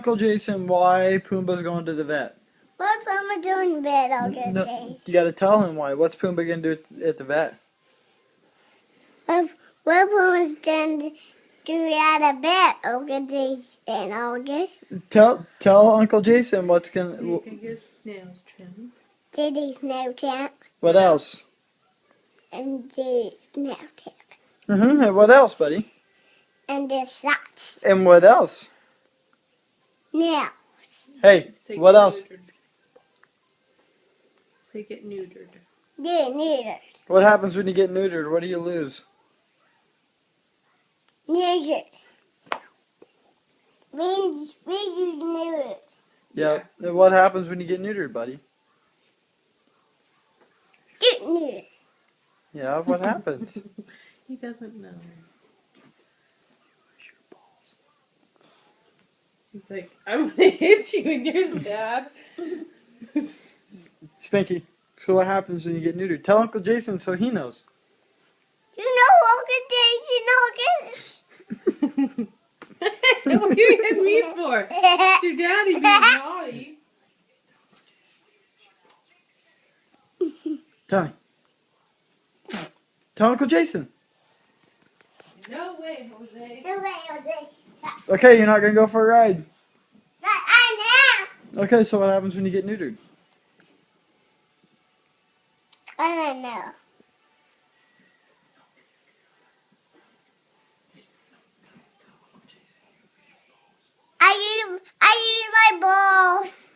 Uncle Jason why Pumbaa's going to the vet. What's Mama doing in bed all good No, days? you got to tell him why. What's Pumbaa going to do at the vet? What Mama's doing to do out of bed all good days in August? Tell Uncle Jason what's going So you to... can get his nails trimmed. Diddy's no tap What else? and Diddy's no tap. And what else, buddy? And the socks. And what else? Now. Hey, Say what get else? neutered. Say get neutered. Yeah, neutered. What happens when you get neutered? What do you lose? Neutered. We use neutered. Yeah. And what happens when you get neutered, buddy? Get neutered. Yeah, what happens? He doesn't know. He's like, I'm gonna hit you in your dad. Spanky, so what happens when you get neutered? Tell Uncle Jason so he knows. You know all good days in August? What are you hitting me for? It's your daddy being naughty. Tell me. Tell Uncle Jason. No way, Jose. No way, Jose. Okay, you're not going to go for a ride. Not I know. Okay, so what happens when you get neutered? I don't know. I use my balls.